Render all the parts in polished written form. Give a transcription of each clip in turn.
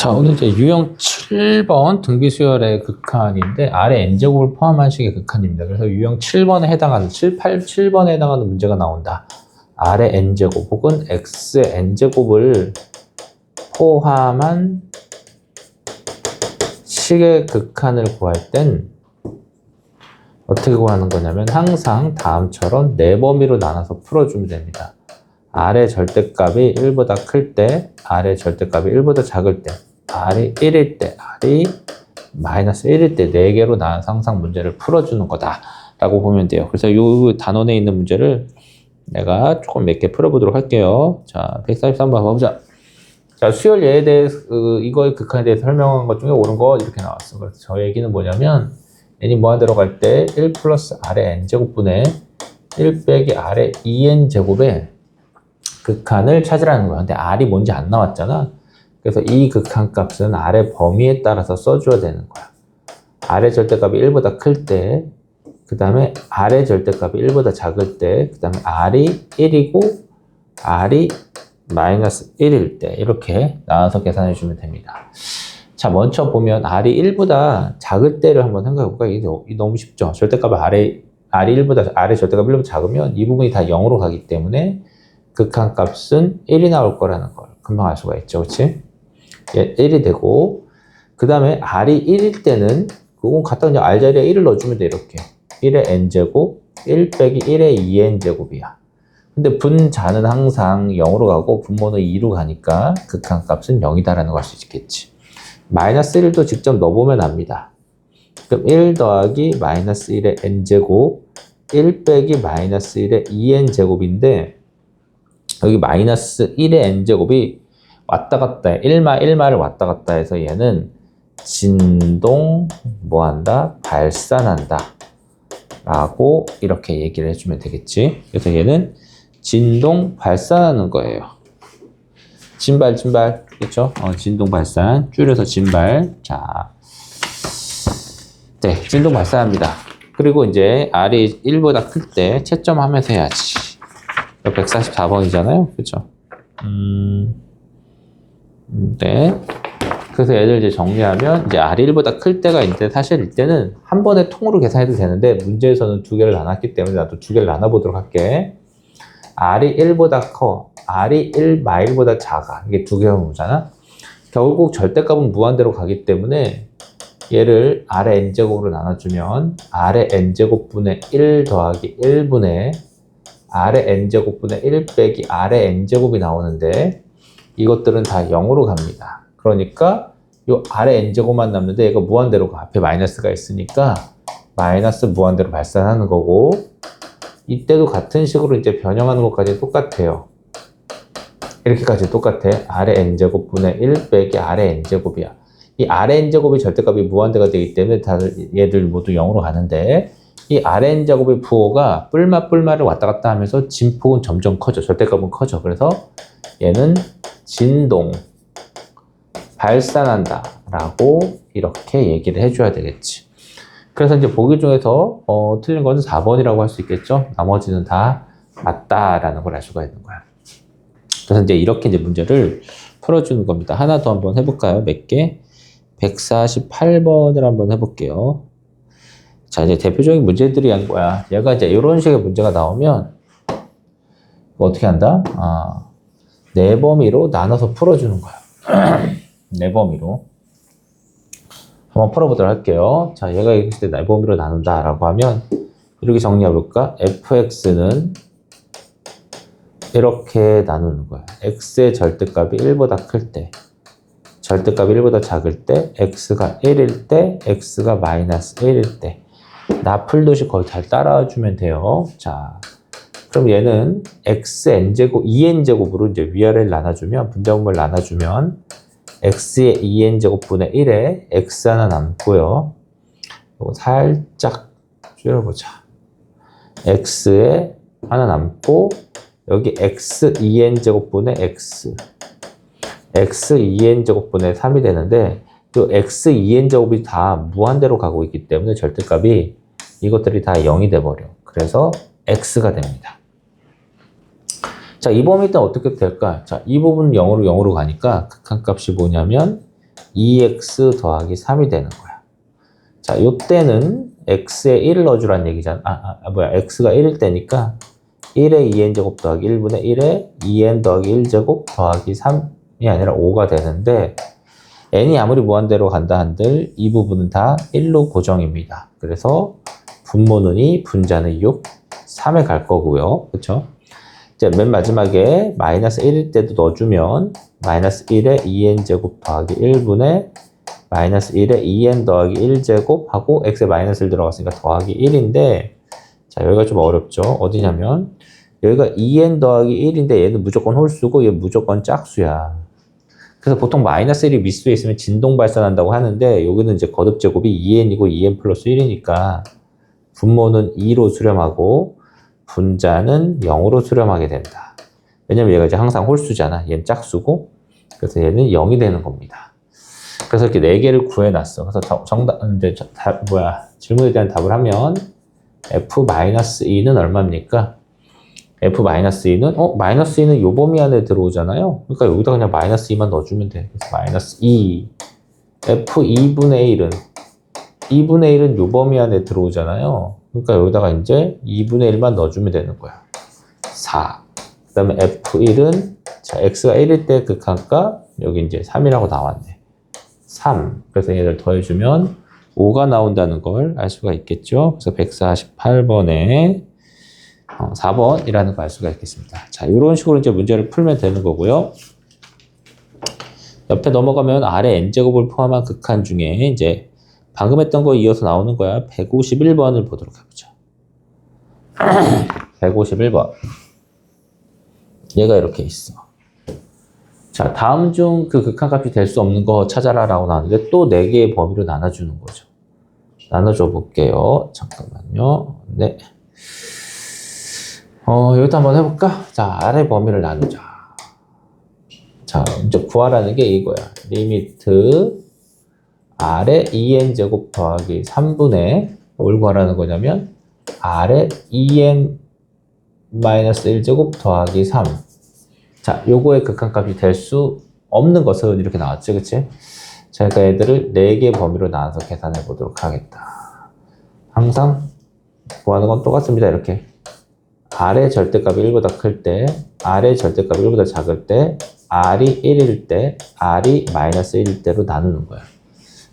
자, 오늘 이제 유형 7번 등비수열의 극한인데 아래 n제곱을 포함한 식의 극한입니다. 그래서 유형 7번에 해당하는 7번에 해당하는 문제가 나온다. 아래 n제곱 혹은 x의 n제곱을 포함한 식의 극한을 구할 땐 어떻게 구하는 거냐면 항상 다음처럼 네 범위로 나눠서 풀어주면 됩니다. R의 절대값이 1보다 클 때, R의 절대값이 1보다 작을 때, R이 1일 때, R이 마이너스 1일 때 4개로 나눠서 항상 문제를 풀어주는 거다 라고 보면 돼요. 그래서 이 단원에 있는 문제를 내가 조금 몇 개 풀어보도록 할게요. 자, 143번 봐보자. 자, 수열 예에 대해서 이거의 극한에 대해서 설명한 것 중에 옳은 거 이렇게 나왔어. 그래서 저 얘기는 뭐냐면 n이 무한대로 갈 때 1 플러스 R의 n제곱분의 1 빼기 R의 2n제곱의 극한을 찾으라는 거야. 근데 R이 뭔지 안 나왔잖아. 그래서 이 극한 값은 R의 범위에 따라서 써줘야 되는 거야. R의 절대값이 1보다 클 때, 그 다음에 R의 절대값이 1보다 작을 때, 그 다음에 R이 1이고 R이 마이너스 1일 때 이렇게 나눠서 계산해 주면 됩니다. 자, 먼저 보면 R이 1보다 작을 때를 한번 생각해 볼까? 이게 너무 쉽죠? 절대값이 R의 절대값이 1보다 작으면 이 부분이 다 0으로 가기 때문에 극한 값은 1이 나올 거라는 걸 금방 알 수가 있죠. 그치? 예, 1이 되고, 그 다음에 R이 1일 때는 그건 갖다 그냥 R 자리에 1을 넣어주면 돼. 이렇게 1의 n제곱 1 빼기 1의 2n제곱이야. 근데 분자는 항상 0으로 가고 분모는 2로 가니까 극한 값은 0이다라는 걸 알 수 있겠지. 마이너스 1도 직접 넣어보면 압니다. 그럼 1 더하기 마이너스 1의 n제곱 1 빼기 마이너스 1의 2n제곱인데 여기 마이너스 1의 n제곱이 왔다 갔다 해. 1마를 왔다 갔다 해서 얘는 진동 뭐한다? 발산한다 라고 이렇게 얘기를 해주면 되겠지. 그래서 얘는 진동 발산하는 거예요. 진발 그렇죠? 진동 발산 줄여서 진발. 자, 네, 진동 발산합니다. 그리고 이제 R이 1보다 클 때 채점하면서 해야지. 144번이잖아요. 그렇죠? 네. 그래서 얘들 이제 정리하면 이제 R이 1보다 클 때가 있는데 사실 이때는 한 번에 통으로 계산해도 되는데 문제에서는 두 개를 나눴기 때문에 나도 두 개를 나눠보도록 할게. R이 1보다 커. R이 1마일보다 작아. 이게 두 개가 오잖아. 결국 절대값은 무한대로 가기 때문에 얘를 R의 n제곱으로 나눠주면 R의 n제곱분의 1 더하기 1분의 R의 n제곱분의 1 빼기 R의 n제곱이 나오는데 이것들은 다 0으로 갑니다. 그러니까 요 R의 n제곱만 남는데 얘가 무한대로 가. 앞에 마이너스가 있으니까 마이너스 무한대로 발산하는 거고 이때도 같은 식으로 이제 변형하는 것까지 똑같아요. 이렇게까지 똑같아. R의 n제곱분의 1 빼기 R의 n제곱이야. 이 R의 n제곱이 절대값이 무한대가 되기 때문에 다들 얘들 모두 0으로 가는데 이 R의 n제곱의 부호가 뿔마를 왔다 갔다 하면서 진폭은 점점 커져. 절대값은 커져. 그래서 얘는 진동 발산한다 라고 이렇게 얘기를 해줘야 되겠지. 그래서 이제 보기 중에서 틀린 거는 4번이라고 할 수 있겠죠. 나머지는 다 맞다라는 걸 알 수가 있는 거야. 그래서 이제 이렇게 이제 문제를 풀어주는 겁니다. 하나 더 한번 해볼까요? 몇 개? 148번을 한번 해볼게요. 자, 이제 대표적인 문제들이 한 거야. 얘가 이제 이런 식의 문제가 나오면 어떻게 한다? 네 범위로 나눠서 풀어주는 거야. 네 범위로. 한번 풀어보도록 할게요. 자, 얘가 있을 때 네 범위로 나눈다라고 하면 이렇게 정리해볼까? fx는 이렇게 나누는 거야. x의 절대값이 1보다 클 때, 절대값이 1보다 작을 때, x가 1일 때, x가 마이너스 1일 때. 나 풀듯이 거의 잘 따라주면 돼요. 자, 그럼 얘는 xn제곱, 2n제곱으로 이제 위아래를 나눠주면, 분자분모를 나눠주면, x의 2n제곱분의 1에 x 하나 남고요. 이거 살짝 줄여보자. x에 하나 남고, 여기 x 2n제곱분의 x. x 2n제곱분의 3이 되는데, 이 x 2n제곱이 다 무한대로 가고 있기 때문에 절대값이 이것들이 다 0이 돼버려. 그래서 x가 됩니다. 자, 이 범위 때 어떻게 될까? 자, 이 부분 0으로 가니까 극한값이 뭐냐면 2x 더하기 3이 되는 거야. 자, 요때는 x에 1을 넣어주란 얘기잖아. x가 1일 때니까 1에 2n제곱 더하기 1분의 1에 2n 더하기 1제곱 더하기 3이 아니라 5가 되는데 n이 아무리 무한대로 간다 한들 이 부분은 다 1로 고정입니다. 그래서 분모는 2, 분자는 6, 3에 갈 거고요. 그쵸? 이제 맨 마지막에 마이너스 1일 때도 넣어주면 마이너스 1에 2n제곱 더하기 1분의 마이너스 1에 2n 더하기 1제곱 하고 x에 마이너스 1 들어갔으니까 더하기 1인데 자 여기가 좀 어렵죠. 어디냐면 여기가 2n 더하기 1인데 얘는 무조건 홀수고 얘 무조건 짝수야. 그래서 보통 마이너스 1이 미수에 있으면 진동 발산한다고 하는데 여기는 이제 거듭 제곱이 2n이고 2n 플러스 1이니까 분모는 2로 수렴하고 분자는 0으로 수렴하게 된다. 왜냐면 얘가 이제 항상 홀수잖아. 얘는 짝수고 그래서 얘는 0이 되는 겁니다. 그래서 이렇게 4개를 구해놨어. 그래서 정답, 이제 질문에 대한 답을 하면 f-2는 얼마입니까? f-2는, 마이너스 2는 요 범위 안에 들어오잖아요. 그러니까 여기다 그냥 마이너스 2만 넣어주면 돼. 그래서 마이너스 2. f2분의 1은, 2분의 1은 요 범위 안에 들어오잖아요. 그러니까 여기다가 이제 2분의 1만 넣어주면 되는 거야. 4. 그 다음에 f1은, 자, x가 1일 때 극한값, 여기 이제 3이라고 나왔네. 3. 그래서 얘를 더해주면 5가 나온다는 걸 알 수가 있겠죠. 그래서 148번에 4번이라는 거 알 수가 있겠습니다. 자, 이런 식으로 이제 문제를 풀면 되는 거고요. 옆에 넘어가면 아래 n제곱을 포함한 극한 중에 이제 방금 했던 거 이어서 나오는 거야. 151번을 보도록 해보죠. 151번. 얘가 이렇게 있어. 자, 다음 중 그 극한값이 될 수 없는 거 찾아라 라고 나왔는데 또 4개의 범위로 나눠주는 거죠. 나눠줘 볼게요. 잠깐만요. 네. 이것도 한번 해볼까? 자, 아래 범위를 나누자. 자, 이제 구하라는 게 이거야. 리미트 아래 2n제곱 더하기 3분의 뭘 구하라는 거냐면 아래 2n 마이너스 1제곱 더하기 3. 자, 요거의 극한값이 될 수 없는 것은 이렇게 나왔지, 그치? 자, 그러니까 얘들을 4개 범위로 나눠서 계산해 보도록 하겠다. 항상 구하는 건 똑같습니다, 이렇게. R의 절대값이 1보다 클 때, R의 절대값이 1보다 작을 때, R이 1일 때, R이 마이너스 1일 때로 나누는 거야.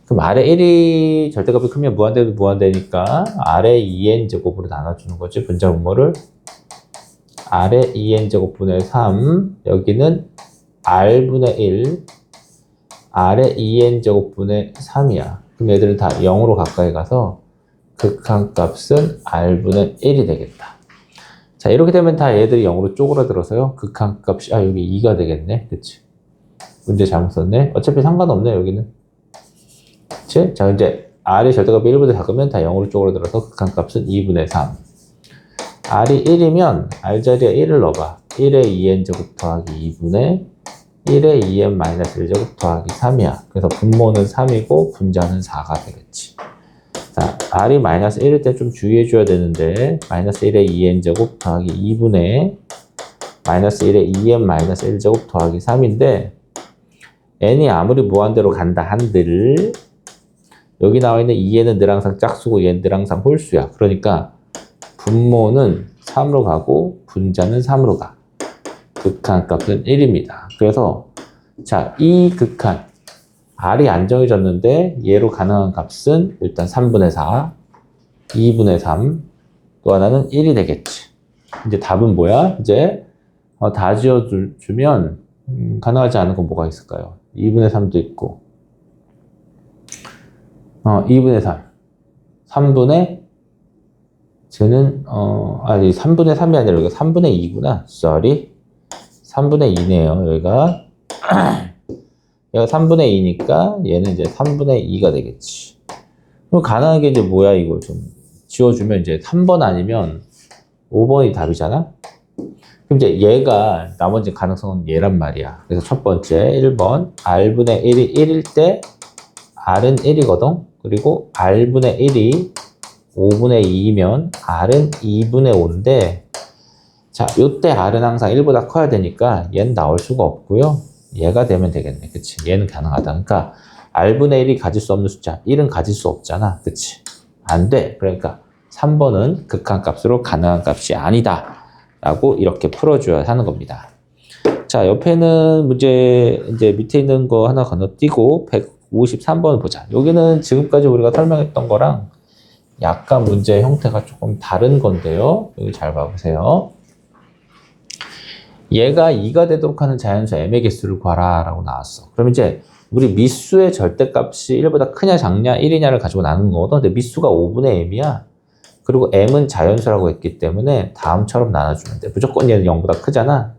그럼 R의 1이 절대값이 크면 무한대도 무한대니까 R의 2n제곱으로 나눠주는 거지, 분자 분모를. R의 2n제곱분의 3, 여기는 R분의 1, R의 2n제곱분의 3이야. 그럼 얘들은 다 0으로 가까이 가서 극한값은 R분의 1이 되겠다. 자, 이렇게 되면 다 얘들이 0으로 쪼그라들어서요. 극한값이, 여기 2가 되겠네. 그치? 문제 잘못 썼네. 어차피 상관없네, 여기는. 그치? 자, 이제 R의 절대값이 1보다 작으면 다 0으로 쪼그라들어서 극한값은 2분의 3. R이 1이면 R 자리에 1을 넣어봐. 1에 2n제곱 더하기 2분의 1에 2n 마이너스 1제곱 더하기 3이야. 그래서 분모는 3이고 분자는 4가 되겠지. 자, R이 마이너스 1일 때 좀 주의해줘야 되는데 마이너스 1에 2n제곱 더하기 2분의 마이너스 1에 2n 마이너스 1제곱 더하기 3인데 n이 아무리 무한대로 간다 한들 여기 나와 있는 2n은 늘 항상 짝수고 얘는 늘 항상 홀수야. 그러니까 분모는 3으로 가고 분자는 3으로 가. 극한값은 1입니다. 그래서 자, 이 극한 R이 안 정해졌는데 얘로 가능한 값은 일단 3분의 4, 2분의 3, 또 하나는 1이 되겠지. 이제 답은 뭐야? 이제 다 지어주면 가능하지 않은 건 뭐가 있을까요? 2분의 3도 있고 2분의 3, 3분의 쟤는 3분의 3이 아니라 여기가 3분의 2구나. sorry. 3분의 2네요. 여기가 얘가 3분의 2니까 얘는 이제 3분의 2가 되겠지. 그럼 가능하게 이제 뭐야 이거 좀 지워주면 이제 3번 아니면 5번이 답이잖아. 그럼 이제 얘가 나머지 가능성은 얘란 말이야. 그래서 첫 번째 1번 R분의 1이 1일 때 R은 1이거든. 그리고 R분의 1이 5분의 2이면 R은 2분의 5인데 자, 요때 R은 항상 1보다 커야 되니까 얘는 나올 수가 없고요. 얘가 되면 되겠네. 그치? 얘는 가능하다. 그러니까 r분의 1이 가질 수 없는 숫자 1은 가질 수 없잖아. 그치? 안 돼. 그러니까 3번은 극한값으로 가능한 값이 아니다 라고 이렇게 풀어줘야 하는 겁니다. 자, 옆에는 문제 이제 밑에 있는 거 하나 건너뛰고 153번 보자. 여기는 지금까지 우리가 설명했던 거랑 약간 문제 형태가 조금 다른 건데요. 여기 잘 봐보세요. 얘가 2가 되도록 하는 자연수 m의 개수를 구하라 라고 나왔어. 그럼 이제 우리 미수의 절대값이 1보다 크냐 작냐 1이냐를 가지고 나누는 거거든. 근데 미수가 5분의 m이야. 그리고 m은 자연수라고 했기 때문에 다음처럼 나눠주면 돼. 무조건 얘는 0보다 크잖아.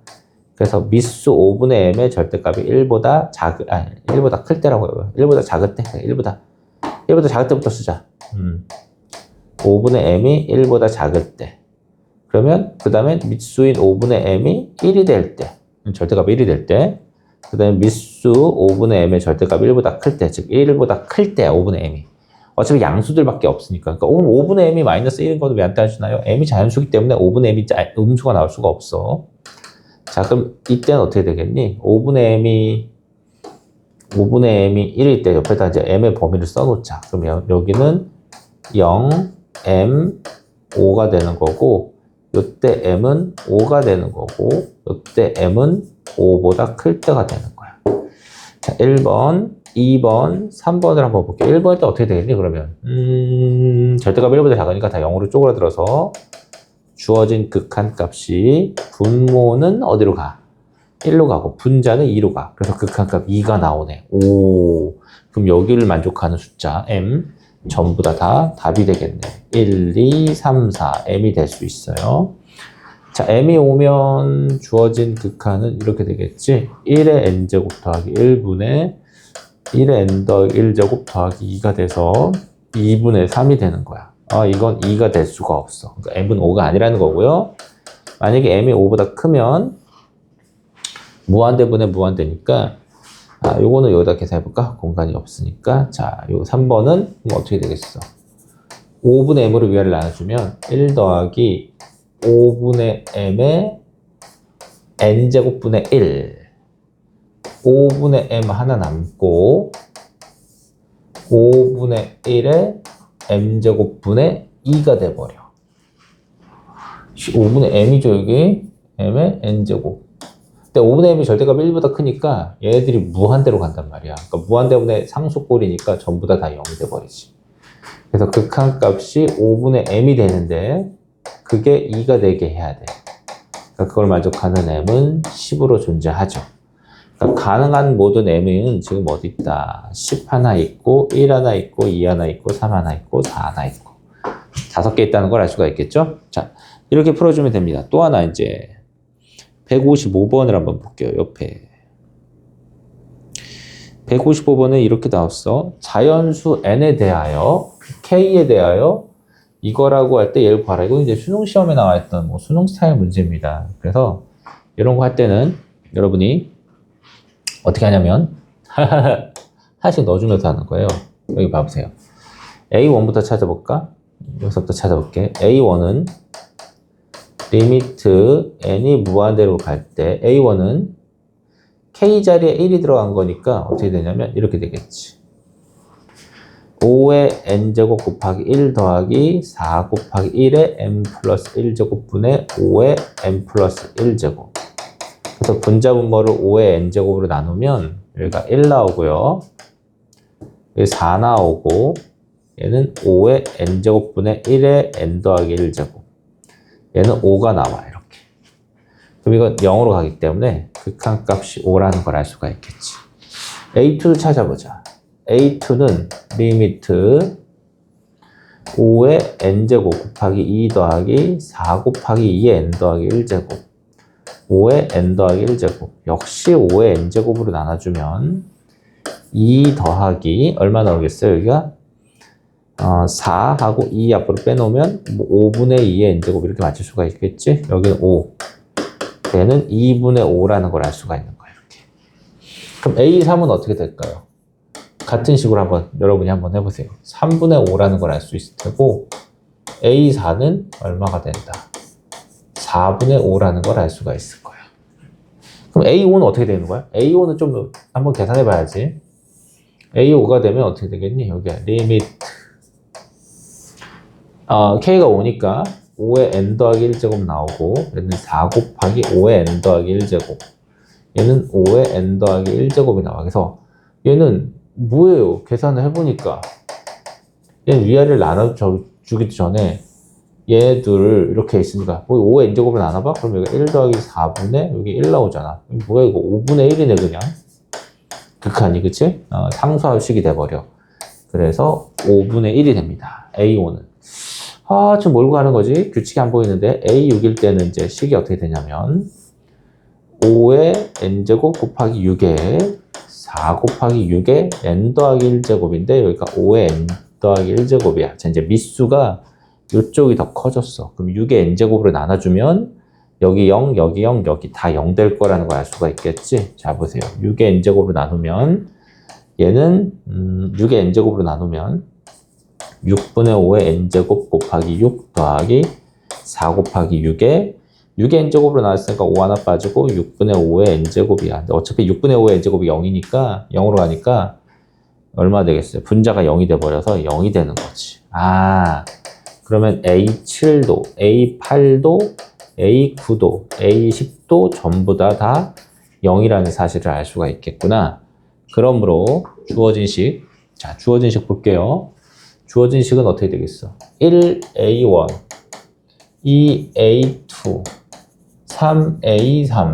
그래서 미수 5분의 m의 절대값이 1보다 클 때라고 해요. 1보다 작을 때. 1보다 작을 때부터 쓰자. 5분의 m이 1보다 작을 때. 그러면 그 다음에 미수인 5분의 m이 1이 될 때. 절대값 1이 될 때. 그 다음에 미수 5분의 m의 절대값 1보다 클 때. 즉 1보다 클 때 5분의 m이. 어차피 양수들밖에 없으니까. 그러니까 5분의 m이 마이너스 1인 것도 왜 안 따지나요? m이 자연수기 때문에 5분의 m이 음수가 나올 수가 없어. 자, 그럼 이때는 어떻게 되겠니? 5분의 m이 1일 때 옆에다 이제 m의 범위를 써놓자. 그러면 여기는 0, m, 5가 되는 거고, 요때 m은 5가 되는 거고, 요때 m은 5보다 클 때가 되는 거야. 자, 1번, 2번, 3번을 한번 볼게요. 1번 때 어떻게 되겠니? 그러면 절대값 1보다 작으니까 다 0으로 쪼그라들어서 주어진 극한값이 분모는 어디로 가? 1로 가고 분자는 2로 가. 그래서 극한값 2가 나오네. 오, 그럼 여기를 만족하는 숫자 m 전부 다 답이 되겠네. 1, 2, 3, 4 m이 될 수 있어요. 자, m이 오면 주어진 극한은 이렇게 되겠지. 1의 n제곱 더하기 1분의 1의 n 더하기 1제곱 더하기 2가 돼서 2분의 3이 되는 거야. 아, 이건 2가 될 수가 없어. 그러니까 m은 5가 아니라는 거고요. 만약에 m이 5보다 크면 무한대분의 무한대니까 요거는 여기다 계산해볼까? 공간이 없으니까. 자, 요 3번은 어떻게 되겠어? 5분의 m으로 위아래를 나눠주면 1 더하기 5분의 m의 n제곱분의 1 5분의 m 하나 남고 5분의 1의 m제곱분의 2가 돼버려. 5분의 m이죠, 여기. m의 n제곱. 근데 5분의 m이 절대값 1보다 크니까 얘네들이 무한대로 간단 말이야. 그러니까 무한대분의 상수꼴이니까 전부 다 0이 돼버리지. 그래서 극한값이 5분의 m이 되는데 그게 2가 되게 해야 돼. 그러니까 그걸 만족하는 m은 10으로 존재하죠. 그러니까 가능한 모든 m은 지금 어디 있다. 10 하나 있고 1 하나 있고 2 하나 있고 3 하나 있고 4 하나 있고 5개 있다는 걸 알 수가 있겠죠. 자, 이렇게 풀어주면 됩니다. 또 하나 이제 155번을 한번 볼게요. 옆에 155번에 이렇게 나왔어. 자연수 n에 대하여 k에 대하여 이거라고 할 때 얘를 구하라. 이거 이제 수능 시험에 나와 있던 수능 스타일 문제입니다. 그래서 이런 거 할 때는 여러분이 어떻게 하냐면 하나씩 넣어주면서 하는 거예요. 여기 봐보세요. A1부터 찾아볼까? 여기서부터 찾아볼게. A1은 리미트 n이 무한대로 갈 때 A1은 k 자리에 1이 들어간 거니까 어떻게 되냐면 이렇게 되겠지. 5의 n제곱 곱하기 1 더하기 4 곱하기 1의 m 플러스 1제곱분의 5의 m 플러스 1제곱. 그래서 분자분모를 5의 n제곱으로 나누면 여기가 1 나오고요. 여기 4 나오고 얘는 5의 n제곱분의 1의 n 더하기 1제곱. 얘는 5가 나와 이렇게. 그럼 이건 0으로 가기 때문에 극한값이 5라는 걸 알 수가 있겠지. A2를 찾아보자. A2는 리미트 5의 n제곱 곱하기 2 더하기 4 곱하기 2의 n 더하기 1제곱 5의 n 더하기 1제곱 역시 5의 n제곱으로 나눠주면 2 더하기 얼마 나오겠어요? 여기가 4하고 2 앞으로 빼놓으면 5분의 2의 n제곱 이렇게 맞출 수가 있겠지? 여기는 5 얘는 2분의 5라는 걸 알 수가 있는 거예요. 이렇게. 그럼 A3은 어떻게 될까요? 같은 식으로 한번 여러분이 한번 해보세요. 3분의 5라는 걸 알 수 있을 테고 A4는 얼마가 된다? 4분의 5라는 걸 알 수가 있을 거예요. 그럼 A5는 어떻게 되는 거야? A5는 좀 한번 계산해 봐야지. A5가 되면 어떻게 되겠니? 여기 리미트 K가 5니까 5의 n 더하기 1제곱 나오고 얘는 4 곱하기 5의 n 더하기 1제곱 얘는 5의 n 더하기 1제곱이 나와. 그래서 얘는 뭐예요? 계산을 해보니까 얘는 위아래를 나눠주기 전에 얘들을 이렇게 있으니까 5의 n제곱을 나눠봐? 그럼 여기 1 더하기 4분의 여기 1 나오잖아. 뭐야 이거 5분의 1이네 그냥. 극한이 그치? 상수합식이 돼버려. 그래서 5분의 1이 됩니다. A5는. 지금 몰고 가는 거지? 규칙이 안 보이는데 A6일 때는 이제 식이 어떻게 되냐면 5의 n제곱 곱하기 6의 4 곱하기 6의 n 더하기 1제곱인데 여기가 5의 n 더하기 1제곱이야. 자, 이제 미수가 이쪽이 더 커졌어. 그럼 6의 n제곱으로 나눠주면 여기 0, 여기 0, 여기 다 0 될 거라는 걸 알 수가 있겠지? 자, 보세요. 6의 n제곱으로 나누면 얘는 6의 n제곱으로 나누면 6분의 5의 n제곱 곱하기 6 더하기 4 곱하기 6의 n제곱으로 나왔으니까 5 하나 빠지고 6분의 5의 n제곱이야. 근데 어차피 6분의 5의 n제곱이 0이니까 0으로 가니까 얼마 되겠어요? 분자가 0이 돼버려서 0이 되는 거지. 그러면 A7도, A8도, A9도, A10도 전부 다 0이라는 사실을 알 수가 있겠구나. 그러므로 주어진 식, 자, 주어진 식 볼게요. 주어진 식은 어떻게 되겠어? 1A1, 2A2, 3A3,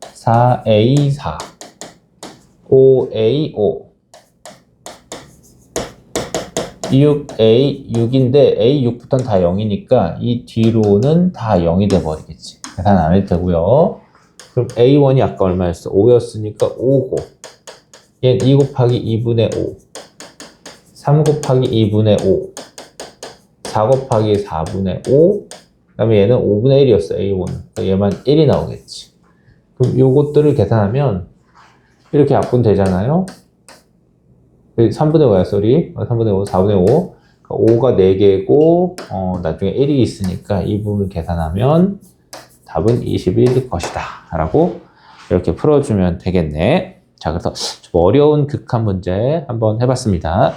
4A4, 5A5, 6A6인데 A6부터는 다 0이니까 이 뒤로는 다 0이 돼버리겠지. 계산 안 해도 되고요. 그럼 A1이 아까 얼마였어? 5였으니까 5고 얘는 2 곱하기 2분의 5 3 곱하기 2분의 5 4 곱하기 4분의 5 그 다음에 얘는 5분의 1이었어. A1은. 그러니까 얘만 1이 나오겠지. 그럼 요것들을 계산하면 이렇게 약분 되잖아요. 3분의 5야, 쏘리. 3분의 5, 4분의 5. 그러니까 5가 4개고, 나중에 1이 있으니까 이 부분을 계산하면 답은 21일 것이다. 라고 이렇게 풀어주면 되겠네. 자, 그래서 좀 어려운 극한 문제 한번 해봤습니다.